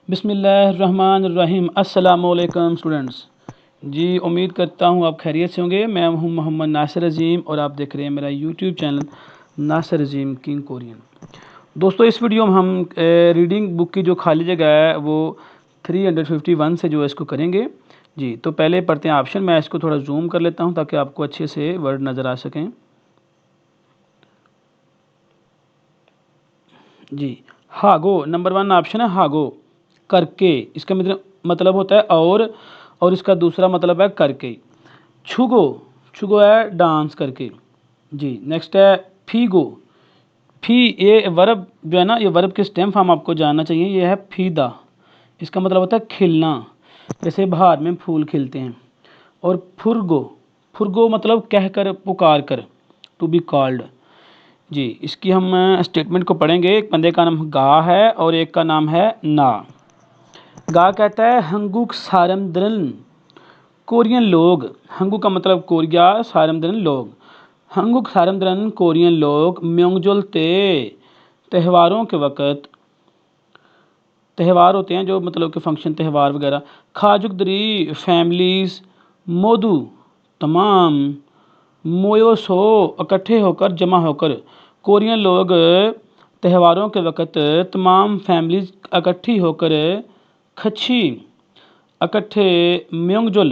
बिस्मिल्लाहिर्रहमानिर्रहीम। अस्सलामुअलैकुम स्टूडेंट्स। जी उम्मीद करता हूँ आप खैरियत से होंगे। मैं हूँ मोहम्मद नासिर अज़ीम और आप देख रहे हैं मेरा यूट्यूब चैनल नासिर अज़ीम किंग कोरियन। दोस्तों इस वीडियो में हम रीडिंग बुक की जो खाली जगह है वो 351 से जो है इसको करेंगे। जी तो पहले पढ़ते हैं ऑप्शन। मैं इसको थोड़ा जूम कर लेता हूँ ताकि आपको अच्छे से वर्ड नज़र आ सकें। जी हागो, नंबर 1 ऑप्शन है हागो, करके। इसका मतलब होता है और इसका दूसरा मतलब है करके। छुगो, छुगो है डांस करके। जी नेक्स्ट है फीगो, फी ये वर्ब जो है ना, ये वर्ब के स्टेम फॉर्म आपको जानना चाहिए। ये है फीदा, इसका मतलब होता है खिलना, जैसे बहार में फूल खिलते हैं। और फुरगो, फुरगो मतलब कहकर पुकार कर, टू बी कॉल्ड। जी इसकी हम स्टेटमेंट को पढ़ेंगे। एक बंदे का नाम गा है और एक का नाम है ना। गा कहता है हंगुक सारमद्रन, कोरियन लोग। हंगू का मतलब कोरिया, सारमद्रन लोग। हंगुक सारमद्रन कोरियन लोग म्योंगजुल ते, त्योहारों के वक़्त, त्यौहार होते हैं जो मतलब कि फंक्शन त्यौहार वगैरह। खाजुकदरी फैमिलीज़, मोदू तमाम, मोयोसो इकट्ठे होकर, जमा होकर। कोरियन लोग त्योहारों के वक़्त तमाम फैमिलीज़ इकट्ठी होकर खच्छी इकट्ठे म्योंगजुल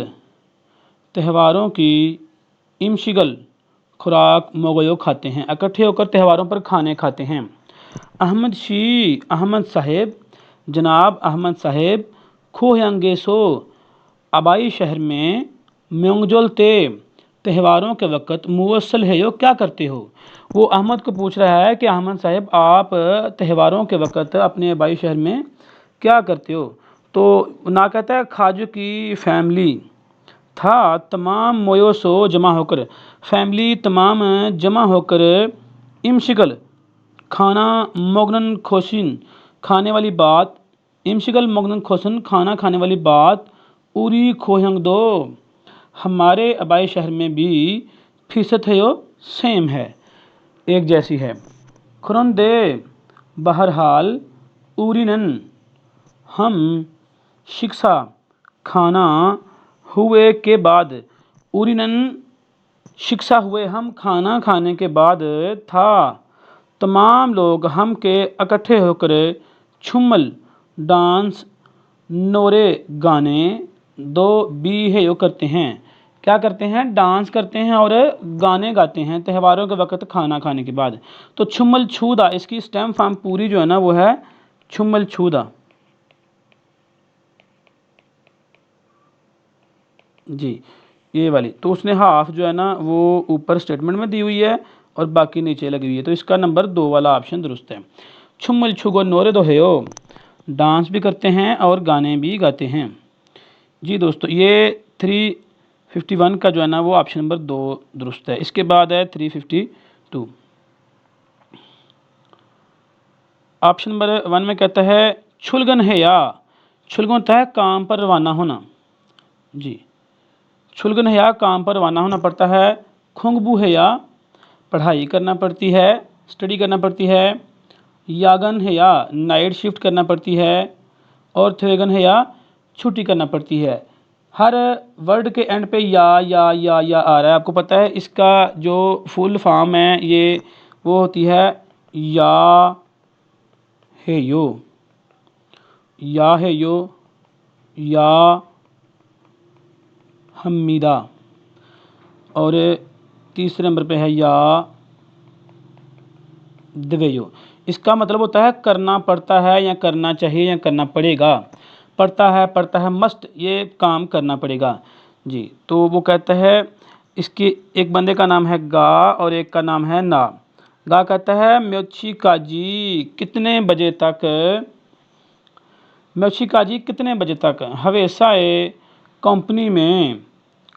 त्योहारों की इमशिगल खुराक मोगयो खाते हैं। इकट्ठे होकर त्योहारों पर खाने खाते हैं। अहमद शी, अहमद साहेब, जनाब अहमद साहेब खोयांगेसो आबाई शहर में म्योंगजुल ते त्योहारों के वक़्त मुवस्सल है यो क्या करते हो। वो अहमद को पूछ रहा है कि अहमद साहब आप त्योहारों के वक़्त अपने आबाई शहर में क्या करते हो। तो ना कहता है खाजू की फैमिली था तमाम मोयोसो जमा होकर, फैमिली तमाम जमा होकर, इमशिगल खाना, मोगनन खोशिन खाने वाली बात, इमशिगल मोगनन खोशन खाना खाने वाली बात, उरी खोहंग दो हमारे आबाई शहर में भी फीसद है यो सेम है, एक जैसी है। खुरंदे बहरहाल, उरीनन हम, शिक्षा खाना, हुए के बाद, उरीनन शिक्षा हुए हम खाना खाने के बाद था तमाम लोग हम के इकट्ठे होकर छुम्मल डांस, नोरे गाने, दो बी है यो करते हैं। क्या करते हैं? डांस करते हैं और गाने गाते हैं त्योहारों के वक़्त खाना खाने के बाद। तो छुम्मल छूदा, इसकी स्टेम फॉर्म पूरी जो है ना वो है छुम्मल छूदा। जी ये वाली तो उसने हाफ जो है ना वो ऊपर स्टेटमेंट में दी हुई है और बाकी नीचे लगी हुई है। तो इसका नंबर 2 वाला ऑप्शन दुरुस्त है। छुम्मल छुगो नोरे दो हेयो, डांस भी करते हैं और गाने भी गाते हैं। जी दोस्तों ये 351 का जो है ना वो ऑप्शन नंबर 2 दुरुस्त है। इसके बाद है 352। ऑप्शन नंबर 1 में कहता है छुलगन है या, छुलगन होता है काम पर रवाना होना। जी छुलगन है या काम पर रवाना होना पड़ता है। खुंगबू है या पढ़ाई करना पड़ती है, स्टडी करना पड़ती है। यागन है या नाइट शिफ्ट करना पड़ती है। और थ्वेगन है या छुट्टी करना पड़ती है। हर वर्ड के एंड पे या आ रहा है। आपको पता है इसका जो फुल फॉर्म है ये वो होती है या है यो, या है यो, या हमीदा। और तीसरे नंबर पे है या दवेयो। इसका मतलब होता है करना पड़ता है या करना चाहिए या करना पड़ेगा। पड़ता है मस्ट, ये काम करना पड़ेगा। जी तो वो कहता है इसके एक बंदे का नाम है गा और एक का नाम है ना। गा कहता है म्योची काजी कितने बजे तक, म्योची काजी कितने बजे तक, हवेसाए कंपनी में,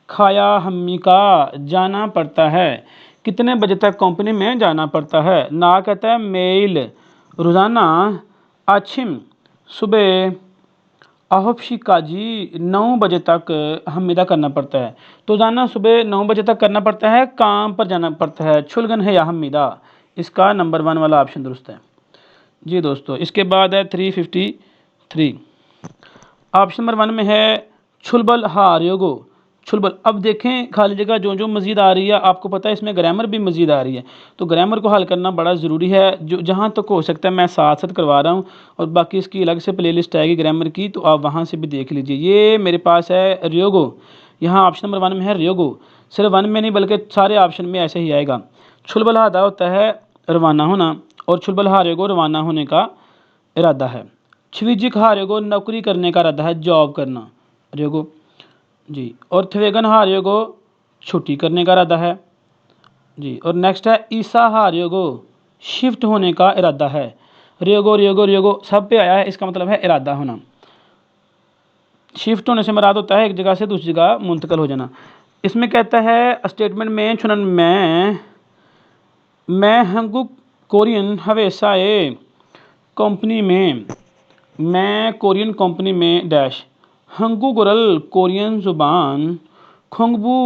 खाया हम्मी का जाना पड़ता है, कितने बजे तक कंपनी में जाना पड़ता है। ना कहता है मेल रोज़ाना, आछिम सुबह, आहफशी काजी 9 बजे तक हमीदा करना पड़ता है। तो रोज़ाना सुबह 9 बजे तक करना पड़ता है, काम पर जाना पड़ता है। छुलगन है या हमीदा, इसका नंबर 1 वाला ऑप्शन दुरुस्त है। जी दोस्तों इसके बाद है 353। ऑप्शन नंबर 1 में है छुलबल हार्योगो, छुलबल। अब देखें खाली जगह जो जो मज़ीद आ रही है, आपको पता है इसमें ग्रामर भी मज़ीद आ रही है, तो ग्रामर को हल करना बड़ा ज़रूरी है। जो जहाँ तक हो सकता है मैं साथ साथ करवा रहा हूँ, और बाकी इसकी अलग से प्लेलिस्ट आएगी ग्रामर की, तो आप वहाँ से भी देख लीजिए। ये मेरे पास है रियोगो, यहाँ ऑप्शन नंबर 1 में है रियोगो। सिर्फ 1 में नहीं बल्कि सारे ऑप्शन में ऐसे ही आएगा। छुलबल हादा होता है रवाना होना, और छुलबल हारेगो रवाना होने का इरादा है। छविजिक हारेगो नौकरी करने का इरादा है, जॉब करना रेगो जी। और थवेगन हारेगो छुट्टी करने का इरादा है जी। और नेक्स्ट है ईसा हारेगो शिफ्ट होने का इरादा है। रेगो रेगो रेगो सब पे आया है, इसका मतलब है इरादा होना। शिफ्ट होने से मुराद होता है एक जगह से दूसरी जगह मुंतकिल हो जाना। इसमें कहता है स्टेटमेंट में छुनन मैं हंगुक कोरियन हवेसाए कंपनी में, मैं कोरियन कंपनी में डैश हंगू गुरल कोरियन ज़ुबान खुंगबू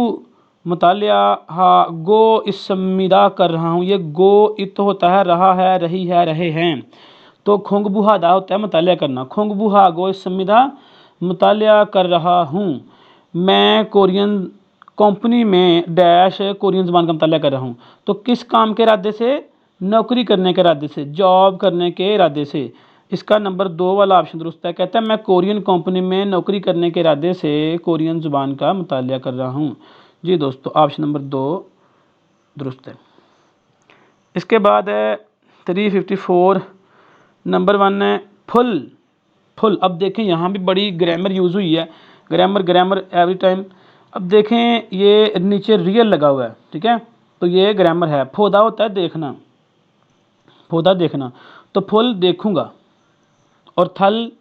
मुतालिया हा गो इसमिदा कर रहा हूँ। ये गो इत होता है रहा है, रही है, रहे हैं, तो खुंगबू हादा होता है मुतालिया करना। खुंगबू हा गो इसमिदा मुतालिया कर रहा हूँ। मैं कोरियन कंपनी में डैश कोरियन ज़बान का मुतालिया कर रहा हूँ। तो किस काम के इरादे से? नौकरी करने के इरादे से, जॉब करने के इरादे से। इसका नंबर 2 वाला ऑप्शन दुरुस्त है। कहता है मैं कोरियन कंपनी में नौकरी करने के इरादे से कोरियन ज़ुबान का मुतालिया कर रहा हूँ। जी दोस्तों, ऑप्शन नंबर 2 दुरुस्त है। इसके बाद है 354 नंबर 1 है फुल। फुल, अब देखें यहाँ भी बड़ी ग्रामर यूज़ हुई है, ग्रामर एवरी टाइम। अब देखें ये नीचे रियल लगा हुआ है, ठीक है, तो ये ग्रामर है। फोदा होता है देखना, फोदा देखना, तो फुल देखूंगा। और थल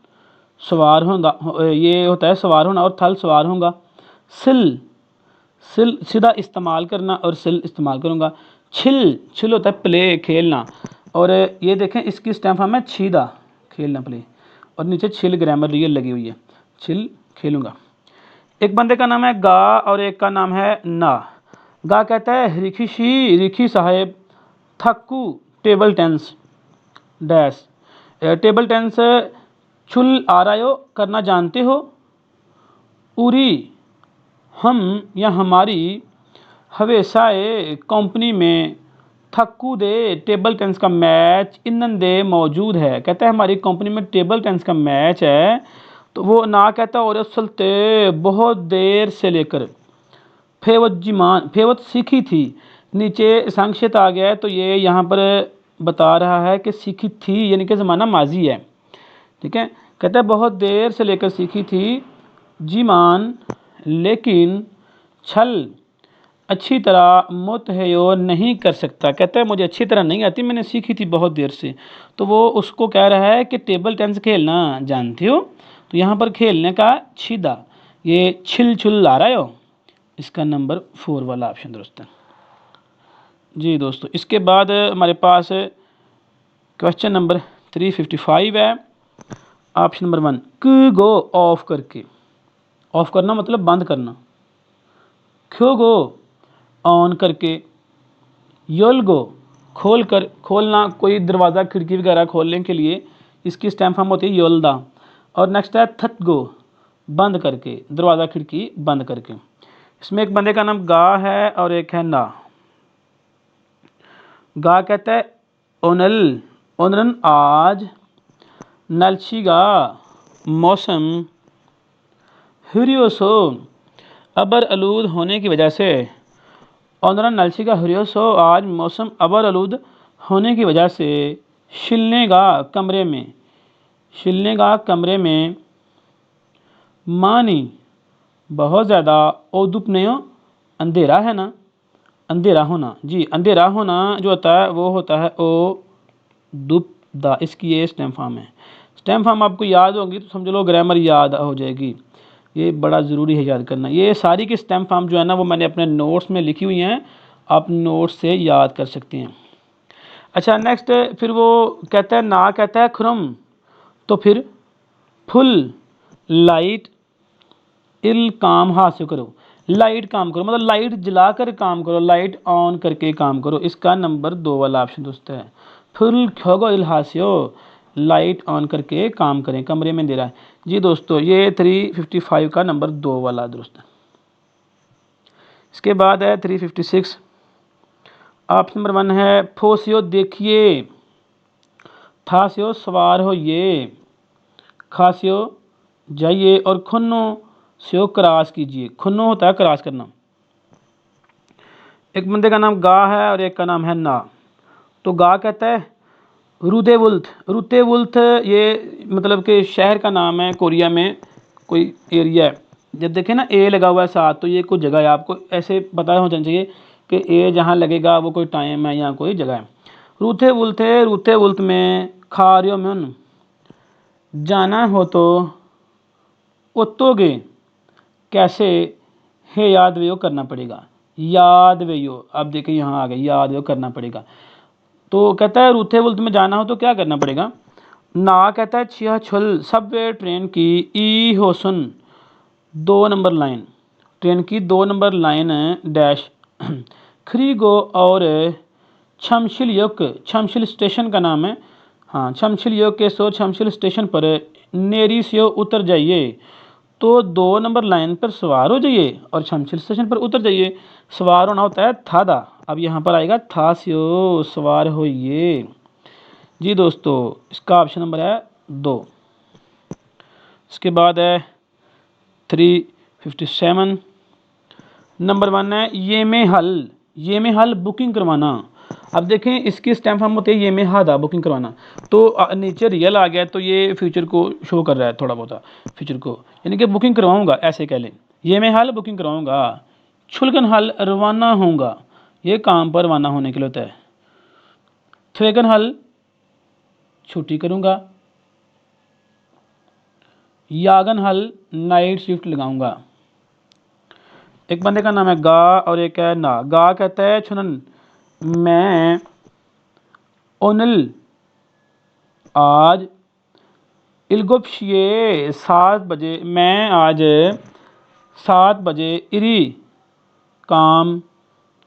सवार होगा, ये होता है सवार होना, और थल सवार होगा। सिल, सिल सीधा इस्तेमाल करना, और सिल इस्तेमाल करूँगा। छिल, छिल होता है प्ले खेलना, और ये देखें इसकी स्टैम्प फॉर्म है छीदा खेलना प्ले, और नीचे छिल ग्रामर रियल लगी हुई है, छिल खेलूँगा। एक बंदे का नाम है गा और एक का नाम है ना। गा कहता है रिखी साहेब थक्कू टेबल टेंस डैश टेबल टेंस छुल आरायो करना जानते हो। उरी हम या हमारी हवेसाए कंपनी में थक्कू दे टेबल टेनिस का मैच इन्नन दे मौजूद है। कहता है हमारी कंपनी में टेबल टेनिस का मैच है, तो वो ना कहता और सलते बहुत देर से लेकर फेवत सीखी थी। नीचे संक्षिप्त आ गया है, तो ये यहाँ पर बता रहा है कि सीखी थी यानी कि ज़माना माजी है, ठीक है। कहता है बहुत देर से लेकर सीखी थी जीमान, लेकिन छल अच्छी तरह मुतहयो नहीं कर सकता। कहता है मुझे अच्छी तरह नहीं आती, मैंने सीखी थी बहुत देर से। तो वो उसको कह रहा है कि टेबल टेनिस खेलना जानते हो, तो यहाँ पर खेलने का छीदा ये छिल छुल ला रहा हो। इसका नंबर 4 वाला ऑप्शन दुरुस्त है। जी दोस्तों, इसके बाद हमारे पास क्वेश्चन नंबर 355 है। ऑप्शन नंबर 1 क गो ऑफ करके, ऑफ करना मतलब बंद करना। क्यों गो ऑन करके। यल गो खोल कर, खोलना, कोई दरवाज़ा खिड़की वगैरह खोलने के लिए इसकी स्टैम्प फॉर्म होती है योलदा। और नेक्स्ट है थत गो बंद करके, दरवाज़ा खिड़की बंद करके। इसमें एक बंदे का नाम गा है और एक है ना। गा कहता है ओनल ओनरन आज नलशिगा मौसम हुरियोसो अबर आलूद होने की वजह से। ओनरन नलशिगा हुरियोसो आज मौसम अबर आलूद होने की वजह से। शिलनेगा कमरे में, शिलनेगा कमरे में। मानी बहुत ज़्यादा। ओदुपनेयो अंधेरा है ना, अंधेरा होना। जी, अंधेरा होना जो होता है वो होता है ओ दुप दा। इसकी ये स्टैम्प फॉर्म है। स्टैम्प फॉर्म आपको याद होगी तो समझ लो ग्रामर याद हो जाएगी। ये बड़ा ज़रूरी है याद करना। ये सारी की स्टैम्प फॉर्म जो है ना वो मैंने अपने नोट्स में लिखी हुई हैं, आप नोट्स से याद कर सकते हैं। अच्छा नेक्स्ट, फिर वो कहता है ना, कहता है खुरम, तो फिर फुल लाइट इल काम हासिल करो। लाइट काम करो मतलब लाइट जला कर काम करो, लाइट ऑन करके काम करो। इसका नंबर 2 वाला ऑप्शन दोस्त है। फुल खोगो इल हासियो लाइट ऑन करके काम करें, कमरे में अंधेरा है। जी दोस्तों, ये 355 का नंबर 2 वाला दुरुस्त है। इसके बाद है 356। ऑप्शन नंबर 1 है फोसियो देखिए, थासियो सवार होइए, खासियो जाइए और खुन्नो से क्रॉस कीजिए। खुन्नो होता है क्रॉस करना। एक बंदे का नाम गा है और एक का नाम है ना। तो गा कहता है रुदेवुल्थ। रुतेवुल्थ ये मतलब कि शहर का नाम है, कोरिया में कोई एरिया है। जब देखें ना ए लगा हुआ है साथ, तो ये कोई जगह है, आपको ऐसे पता होना चाहिए कि ए जहाँ लगेगा वो कोई टाइम है या कोई जगह है। रूथे वुल्थ में खारियो में जाना हो तो ओतोगे कैसे है, याद वेयो करना पड़ेगा। याद वेयो, अब देखिए यहाँ आ गए, याद वेयो करना पड़ेगा। तो कहता है रूथे वुल्थ में जाना हो तो क्या करना पड़ेगा। ना कहता है छिया छुल सबवे ट्रेन की ई होसन 2 नंबर लाइन, ट्रेन की 2 नंबर लाइन डैश खरीगो और छमशिल युक, छमशिल स्टेशन का नाम है। हाँ, छमशिल युक के सो छमशिल स्टेशन पर नेरी से उतर जाइए। तो 2 नंबर लाइन पर सवार हो जाइए और छमशिल स्टेशन पर उतर जाइए। सवार होना होता है थादा, अब यहाँ पर आएगा था स्यो, सवार होइए। जी दोस्तों, इसका ऑप्शन नंबर है 2। इसके बाद है 357। नंबर 1 है ये में हल बुकिंग करवाना। अब देखें इसकी स्टैम्प फॉर्म होते हैं ये में हादा बुकिंग करवाना। तो नीचे रियल आ गया, तो ये फ्यूचर को शो कर रहा है थोड़ा बहुत, फ्यूचर को, यानी कि बुकिंग करवाऊंगा, ऐसे कह लें। ये में हल बुकिंग करवाऊंगा। छुलगन हल रवाना होऊंगा, ये काम पर रवाना होने के लिए होता है। थ्वेगन हल छुट्टी करूंगा। यागन हल नाइट शिफ्ट लगाऊंगा। एक बंदे का नाम है गा और एक है ना। गा कहता है छुनन मैं ओनल आज इलगुप्शिए 7 बजे, मैं आज 7 बजे इरी काम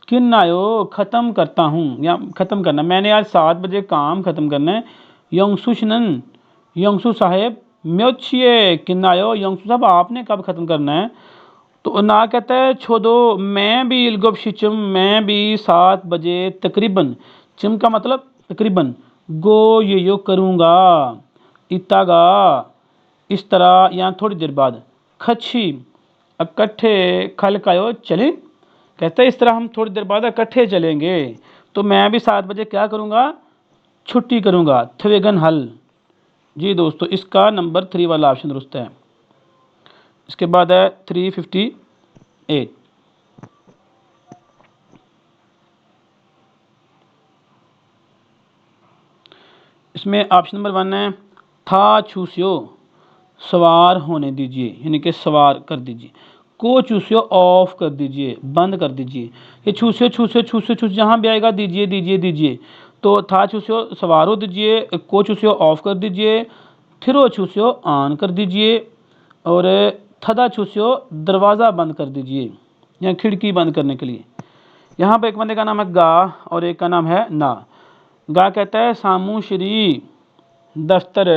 किन्नायो ख़त्म करता हूँ, या ख़त्म करना, मैंने आज 7 बजे काम ख़त्म करना है। यंगसुशनन यंगसु साहेब म्योच्छिए किन्नायो, यंगसु साहब आपने कब ख़त्म करना है। तो ना कहता है छोदो मैं भी इलगुप्शिचम, मैं भी 7 बजे तकरीबन, चिम का मतलब तकरीबन, गो ये यो करूँगा, इतागा इस तरह या थोड़ी देर बाद, खच्छी इकट्ठे खलकायो चलें, कहते हैं इस तरह हम थोड़ी देर बाद इकट्ठे चलेंगे। तो मैं भी 7 बजे क्या करूँगा, छुट्टी करूँगा। थवेगन हल। जी दोस्तों, इसका नंबर 3 वाला ऑप्शन दुरुस्त है। इसके बाद है 358। इसमें ऑप्शन नंबर 1 है था छूसियो सवार होने दीजिए, यानी कि सवार कर दीजिए। को चूसियो ऑफ कर दीजिए, बंद कर दीजिए। ये छूसियो छूसियो छूसियो छूस जहाँ भी आएगा दीजिए दीजिए दीजिए। तो था छूसियो सवार हो दीजिए, को चूसियो ऑफ कर दीजिए, थिरो छूसियो ऑन कर दीजिए और थदा छूसियो दरवाज़ा बंद कर दीजिए या खिड़की बंद करने के लिए। यहाँ पर एक बंदे का नाम है गा और एक का नाम है ना। गा कहता है सामू श्री दफ्तर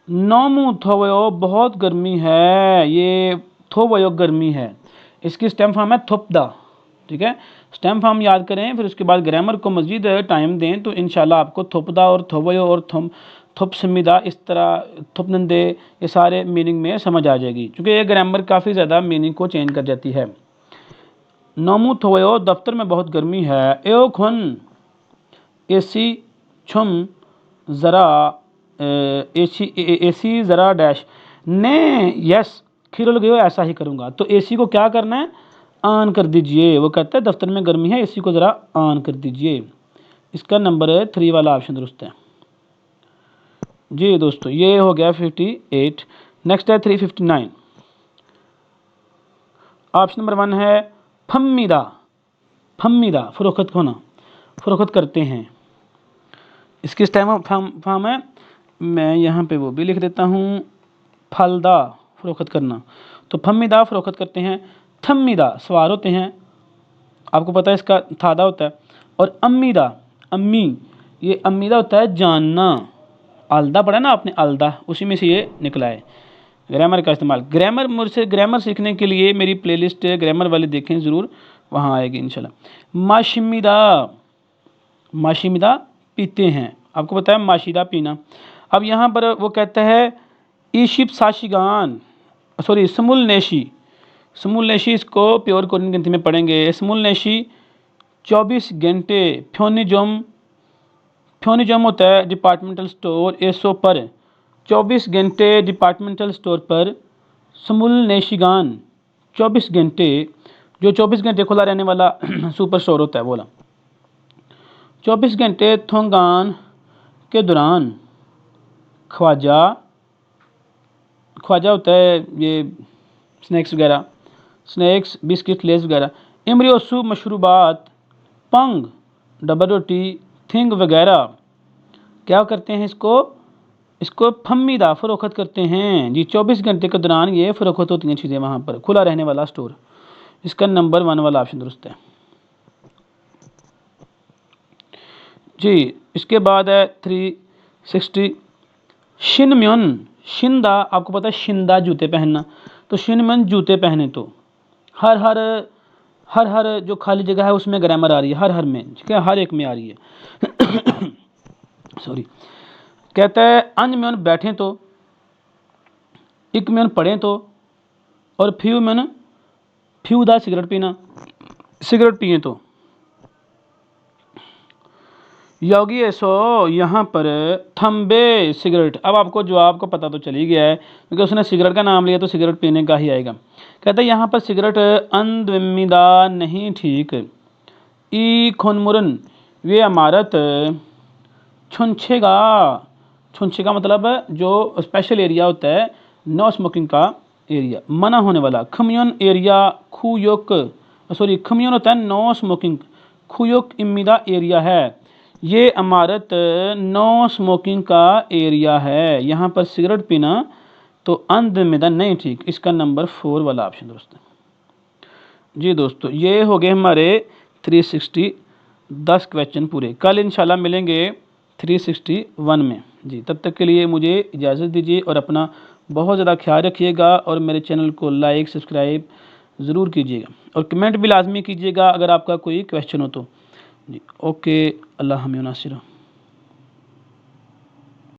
नौमू थोवयो, बहुत गर्मी है, ये थोवयो गर्मी है। इसकी स्टेम फॉर्म है थुपदा। ठीक है, स्टेम फॉर्म याद करें, फिर उसके बाद ग्रामर को मज़ीद टाइम दें तो इंशाल्लाह आपको थुपदा और थोवयो और थुप समीदा इस तरह थुपनंदे ये सारे मीनिंग में समझ आ जाएगी, क्योंकि ये ग्रामर काफ़ी ज़्यादा मीनिंग को चेंज कर जाती है। नौमू थोवयो दफ्तर में बहुत गर्मी है। एओ खुन एसी छुम ज़रा एसी ज़रा डैश ने यस खिरल गयो, ऐसा ही करूँगा। तो एसी को क्या करना है, ऑन कर दीजिए। वो कहता है दफ्तर में गर्मी है, एसी को ज़रा ऑन कर दीजिए। इसका नंबर 3 वाला ऑप्शन दुरुस्त है। जी दोस्तों, ये हो गया 58। नेक्स्ट है 359। ऑप्शन नंबर 1 है फम्मीदा। फम्मीदा फ़रोख्त होना, फ़रोख्त करते हैं। इसकी टाइम फॉर्म है, मैं यहाँ पे वो भी लिख देता हूँ, फलदा फ़रोख्त करना। तो फम्मीदा फ़रोख्त करते हैं। थम्मीदा सवार होते हैं, आपको पता है इसका थादा होता है। और अम्मीदा, अम्मी, ये अम्मीदा होता है जानना, आलदा पढ़ा ना आपने, आलदा, उसी में से ये निकला है। ग्रामर का इस्तेमाल, ग्रामर मुझसे ग्रामर सीखने के लिए मेरी प्लेलिस्ट ग्रामर वाली देखें ज़रूर, वहाँ आएगी इंशाल्लाह। माशिमिदा, माशिमिदा पीते हैं, आपको पता है माशिदा पीना। अब यहाँ पर वो कहता है ईशिप साशिगान, सॉरी स्मुल नेशी, स्मुल नेशी, इसको प्योर कोरियन गिनती में पढ़ेंगे। स्मुल नेशी 24 घंटे, फ्योनिजम, फ्योनिजम होता है डिपार्टमेंटल स्टोर, एसो पर 24 घंटे डिपार्टमेंटल स्टोर पर स्मुल नेशिगान 24 घंटे, जो 24 घंटे खुला रहने वाला सुपर स्टोर होता है बोला। 24 घंटे थोंगान के दौरान ख्वाजा, ख्वाजा होता है ये स्नैक्स वगैरह, स्नैक्स बिस्किट लेस वगैरह। इमरियोसू मशरूबात, पंग डबल रोटी थिंग वगैरह क्या करते हैं, इसको फम्मीदा फ़रोख्त करते हैं जी। 24 घंटे के दौरान ये फ़रोख्त होती हैं चीज़ें वहाँ पर, खुला रहने वाला स्टोर। इसका नंबर 1 वाला ऑप्शन दुरुस्त है जी। इसके बाद है 360 शिनम्योन, शिंदा, आपको पता है शिंदा जूते पहनना, तो शिनम्योन जूते पहने तो हर हर जो खाली जगह है उसमें ग्रामर आ रही है, हर में, ठीक है, हर एक में आ रही है सॉरी। कहता है अंजम्योन बैठें तो, इकम्योन पढ़ें तो, और फ्यूम्योन फ्यूदा सिगरेट पीना, सिगरेट पिए तो। योगी ऐसो यहाँ पर थम्बे सिगरेट, अब आपको जवाब का पता तो चल ही गया है क्योंकि उसने सिगरेट का नाम लिया तो सिगरेट पीने का ही आएगा। कहता है यहाँ पर सिगरेट अंदमिदा नहीं ठीक, ई खोनमुरन वे इमारत, छुंछेगा, छुंछेगा मतलब जो स्पेशल एरिया होता है नो स्मोकिंग का एरिया, मना होने वाला। खम्योन एरिया खुयोक, सॉरी खम्योन होता है नो स्मोकिंग, खुयोक इम्मीदा एरिया है, ये इमारत नो स्मोकिंग का एरिया है। यहाँ पर सिगरेट पीना तो अंदमिदा नहीं ठीक, इसका नंबर 4 वाला ऑप्शन दोस्त है जी। दोस्तों ये हो गए हमारे 360 10 क्वेश्चन पूरे। कल इंशाल्लाह मिलेंगे 361 में जी। तब तक के लिए मुझे इजाज़त दीजिए और अपना बहुत ज़्यादा ख्याल रखिएगा और मेरे चैनल को लाइक सब्सक्राइब ज़रूर कीजिएगा और कमेंट भी लाजमी कीजिएगा अगर आपका कोई क्वेश्चन हो तो जी। ओके, अल्लाह हमें नासिर।